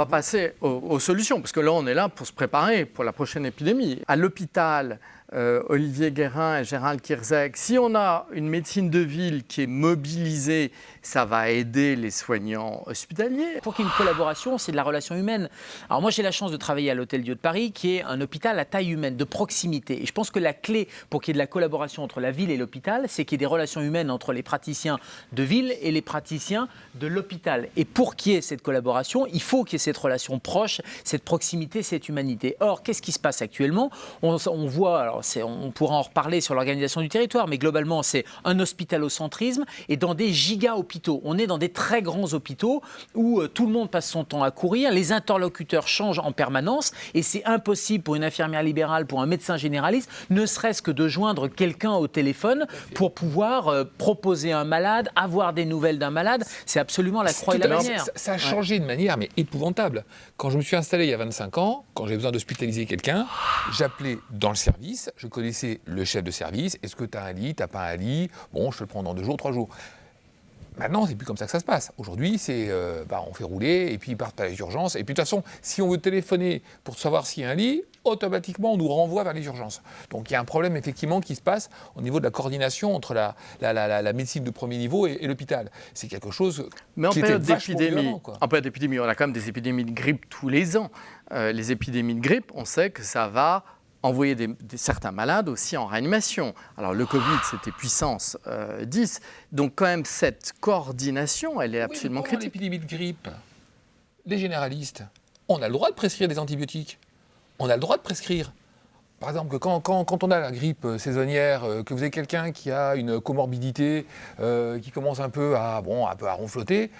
va passer aux solutions, parce que là, on est là pour se préparer pour la prochaine épidémie. À l'hôpital, Olivier Guérin et Gérald Kierzek, si on a une médecine de ville qui est mobilisée, ça va aider les soignants hospitaliers. Pour qu'il y ait une collaboration, c'est de la relation humaine. Alors moi, j'ai la chance de travailler à l'Hôtel-Dieu de Paris, qui est un hôpital à taille humaine, de proximité. Et je pense que la clé pour qu'il y ait de la collaboration entre la ville et l'hôpital, c'est qu'il y ait des relations humaines entre les praticiens de ville et les praticiens de l'hôpital. Et pour qu'il y ait cette collaboration, il faut qu'il y ait cette relation proche, cette proximité, cette humanité. Or, qu'est-ce qui se passe actuellement ? On voit, alors on pourra en reparler sur l'organisation du territoire, mais globalement, c'est un hospitalocentrisme et dans des giga-hôpitaux. On est dans des très grands hôpitaux où tout le monde passe son temps à courir, les interlocuteurs changent en permanence et c'est impossible pour une infirmière libérale, pour un médecin généraliste, ne serait-ce que de joindre quelqu'un au téléphone pour pouvoir proposer un malade, avoir des nouvelles d'un malade. C'est absolument la croix et la bannière. Ça a changé de manière mais épouvantable. Quand je me suis installé il y a 25 ans, quand j'ai besoin d'hospitaliser quelqu'un, j'appelais dans le service, je connaissais le chef de service, est-ce que tu as un lit, tu n'as pas un lit, bon, je te le prends dans 2 jours, 3 jours. Maintenant, c'est plus comme ça que ça se passe. Aujourd'hui, c'est on fait rouler et puis ils partent à les urgences. Et puis de toute façon, si on veut téléphoner pour savoir s'il y a un lit, automatiquement, on nous renvoie vers les urgences. Donc il y a un problème effectivement qui se passe au niveau de la coordination entre la médecine de premier niveau et l'hôpital. C'est quelque chose qui était vachement violent, quoi. En période d'épidémie, on a quand même des épidémies de grippe tous les ans. Les épidémies de grippe, on sait que ça va envoyer certains malades aussi en réanimation. Alors le Covid, c'était puissance 10. Donc quand même, cette coordination, elle est absolument critique. L'épidémie de grippe, les généralistes, on a le droit de prescrire des antibiotiques. On a le droit de prescrire. Par exemple, quand on a la grippe saisonnière, que vous avez quelqu'un qui a une comorbidité, qui commence un peu à ronfloter,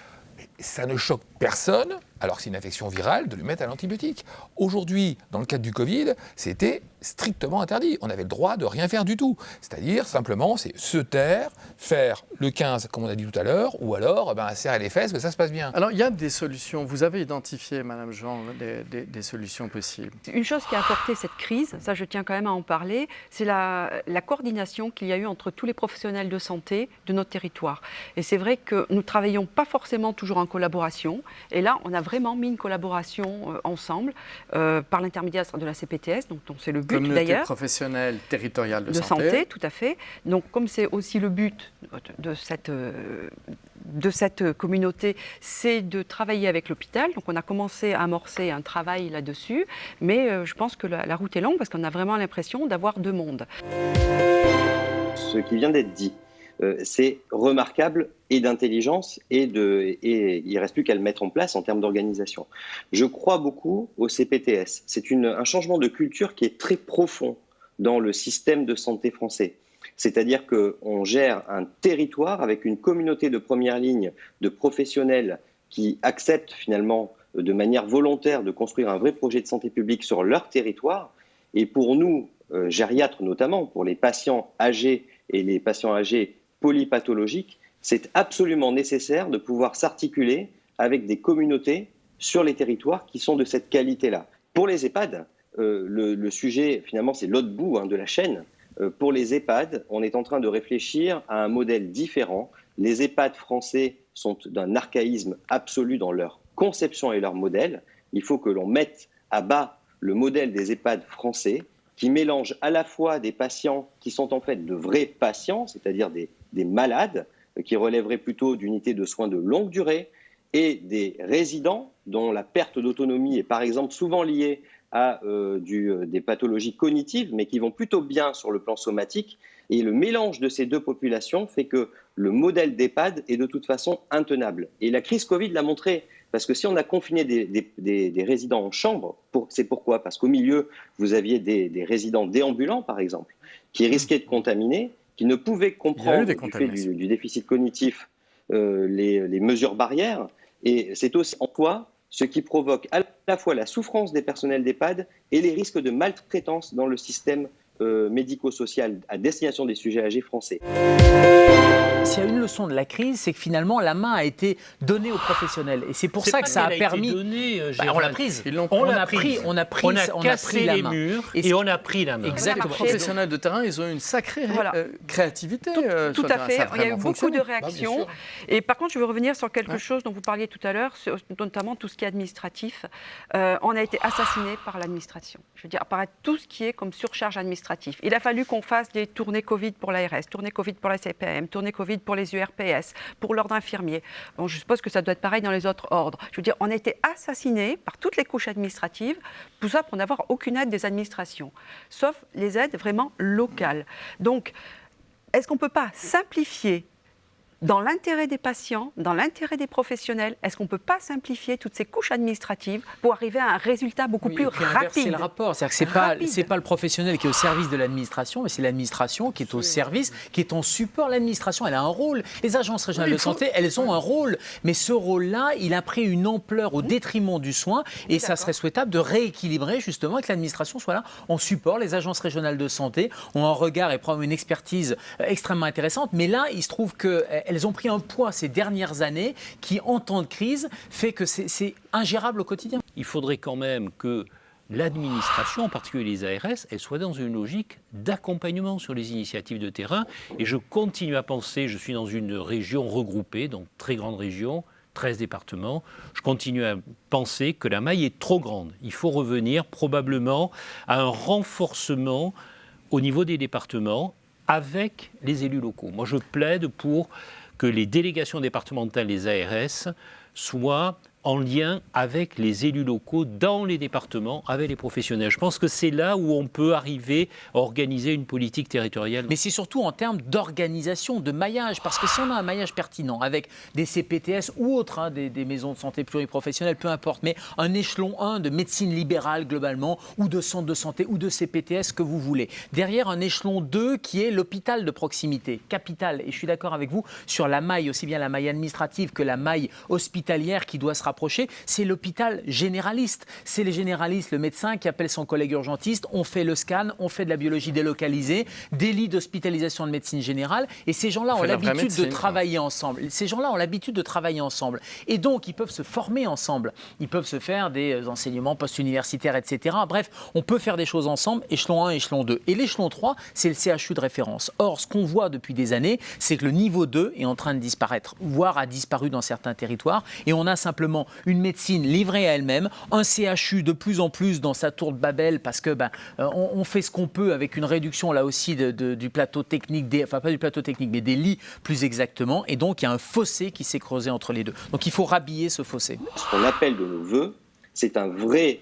ça ne choque personne, alors que c'est une infection virale, de lui mettre à l'antibiotique. Aujourd'hui, dans le cadre du Covid, c'était strictement interdit. On avait le droit de rien faire du tout. C'est-à-dire, simplement, c'est se taire, faire le 15, comme on a dit tout à l'heure, ou alors serrer les fesses, que ça se passe bien. Alors, il y a des solutions. Vous avez identifié, Madame Jean, des solutions possibles. Une chose qui a apporté cette crise, ça je tiens quand même à en parler, c'est la coordination qu'il y a eu entre tous les professionnels de santé de notre territoire. Et c'est vrai que nous ne travaillons pas forcément toujours en collaboration. Et là, on a vraiment mis une collaboration ensemble par l'intermédiaire de la CPTS, donc c'est le but Communauté d'ailleurs. professionnelle territoriale de santé, tout à fait. Donc comme c'est aussi le but de cette communauté, c'est de travailler avec l'hôpital. Donc on a commencé à amorcer un travail là-dessus, mais je pense que la route est longue parce qu'on a vraiment l'impression d'avoir 2 mondes. Ce qui vient d'être dit, c'est remarquable et d'intelligence et il ne reste plus qu'à le mettre en place en termes d'organisation. Je crois beaucoup au CPTS. C'est un changement de culture qui est très profond dans le système de santé français. C'est-à-dire qu'on gère un territoire avec une communauté de première ligne de professionnels qui acceptent finalement de manière volontaire de construire un vrai projet de santé publique sur leur territoire. Et pour nous, gériatres notamment, pour les patients âgés et les patients âgés polypathologiques, c'est absolument nécessaire de pouvoir s'articuler avec des communautés sur les territoires qui sont de cette qualité-là. Pour les EHPAD, le sujet, finalement, c'est l'autre bout de la chaîne. Pour les EHPAD, on est en train de réfléchir à un modèle différent. Les EHPAD français sont d'un archaïsme absolu dans leur conception et leur modèle. Il faut que l'on mette à bas le modèle des EHPAD français qui mélange à la fois des patients qui sont en fait de vrais patients, c'est-à-dire des malades qui relèveraient plutôt d'unités de soins de longue durée, et des résidents dont la perte d'autonomie est par exemple souvent liée à des pathologies cognitives, mais qui vont plutôt bien sur le plan somatique. Et le mélange de ces 2 populations fait que le modèle d'EHPAD est de toute façon intenable. Et la crise Covid l'a montré, parce que si on a confiné des résidents en chambre, c'est pourquoi ? Parce qu'au milieu, vous aviez des résidents déambulants, par exemple, qui risquaient de contaminer, qui ne pouvaient comprendre du fait du déficit cognitif les mesures barrières. Et c'est aussi en toi ce qui provoque à la fois la souffrance des personnels d'EHPAD et les risques de maltraitance dans le système médico-social à destination des sujets âgés français. S'il y a une leçon de la crise, c'est que finalement la main a été donnée aux professionnels. Et c'est pour ça que ça a permis. On l'a prise. On a cassé les murs et on a pris la main. Exactement. Les professionnels de terrain, ils ont une sacrée créativité. Tout à fait. Il y a eu beaucoup de Bah, réactions. Et par contre, je veux revenir sur quelque chose dont vous parliez tout à l'heure, notamment tout ce qui est administratif. On a été assassiné par l'administration. Je veux dire, par tout ce qui est comme surcharge administrative. Il a fallu qu'on fasse des tournées Covid pour l'ARS, tournées Covid pour la CPM, tournées Covid pour les URPS, pour l'ordre infirmier. Bon, je suppose que ça doit être pareil dans les autres ordres. Je veux dire, on a été assassiné par toutes les couches administratives, tout ça pour n'avoir aucune aide des administrations, sauf les aides vraiment locales. Donc, est-ce qu'on ne peut pas simplifier dans l'intérêt des patients, dans l'intérêt des professionnels, est-ce qu'on ne peut pas simplifier toutes ces couches administratives pour arriver à un résultat beaucoup plus rapide? C'est le rapport, c'est-à-dire que c'est pas le professionnel qui est au service de l'administration, mais c'est l'administration qui est au service, qui est en support. L'administration, elle a un rôle. Les agences régionales de santé, elles ont un rôle, mais ce rôle-là, il a pris une ampleur au détriment du soin, et ça serait souhaitable de rééquilibrer justement et que l'administration soit là en support. Les agences régionales de santé ont un regard et probablement une expertise extrêmement intéressante, mais là, il se trouve que elles ont pris un poids ces dernières années qui, en temps de crise, fait que c'est ingérable au quotidien. Il faudrait quand même que l'administration, en particulier les ARS, elle soit dans une logique d'accompagnement sur les initiatives de terrain. Et je continue à penser, je suis dans une région regroupée, donc très grande région, 13 départements, je continue à penser que la maille est trop grande. Il faut revenir probablement à un renforcement au niveau des départements avec les élus locaux. Moi, je plaide pour que les délégations départementales, les ARS, soient en lien avec les élus locaux dans les départements, avec les professionnels. Je pense que c'est là où on peut arriver à organiser une politique territoriale. Mais c'est surtout en termes d'organisation, de maillage, parce que si on a un maillage pertinent avec des CPTS ou autres, des maisons de santé pluriprofessionnelles, peu importe, mais un échelon 1 de médecine libérale globalement, ou de centre de santé, ou de CPTS, que vous voulez. Derrière, un échelon 2 qui est l'hôpital de proximité, capital. Et je suis d'accord avec vous sur la maille, aussi bien la maille administrative que la maille hospitalière qui doit se rapprocher. C'est l'hôpital généraliste. C'est les généralistes, le médecin qui appelle son collègue urgentiste, on fait le scan, on fait de la biologie délocalisée, des lits d'hospitalisation de médecine générale, et ces gens-là ont l'habitude de travailler ensemble. Ces gens-là ont l'habitude de travailler ensemble. Et donc, ils peuvent se former ensemble. Ils peuvent se faire des enseignements post-universitaires, etc. Bref, on peut faire des choses ensemble, échelon 1, échelon 2. Et l'échelon 3, c'est le CHU de référence. Or, ce qu'on voit depuis des années, c'est que le niveau 2 est en train de disparaître, voire a disparu dans certains territoires, et on a simplement une médecine livrée à elle-même, un CHU de plus en plus dans sa tour de Babel, parce que on fait ce qu'on peut avec une réduction là aussi du plateau technique, enfin pas du plateau technique, mais des lits plus exactement, et donc il y a un fossé qui s'est creusé entre les deux. Donc il faut rhabiller ce fossé. Ce qu'on appelle de nos voeux, c'est un vrai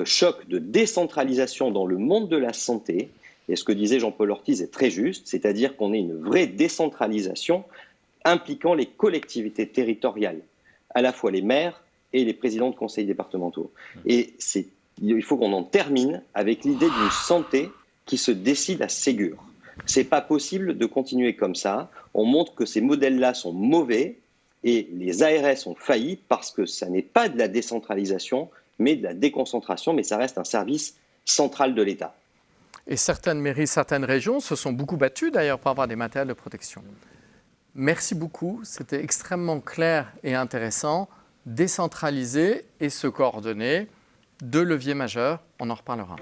choc de décentralisation dans le monde de la santé, et ce que disait Jean-Paul Ortiz est très juste, c'est-à-dire qu'on ait une vraie décentralisation impliquant les collectivités territoriales, à la fois les maires et les présidents de conseils départementaux. Et il faut qu'on en termine avec l'idée d'une santé qui se décide à Ségur. C'est pas possible de continuer comme ça. On montre que ces modèles-là sont mauvais et les ARS ont failli parce que ça n'est pas de la décentralisation, mais de la déconcentration, mais ça reste un service central de l'État. Et certaines mairies, certaines régions se sont beaucoup battues d'ailleurs pour avoir des matériels de protection. Merci beaucoup, c'était extrêmement clair et intéressant. Décentraliser et se coordonner, deux leviers majeurs, on en reparlera.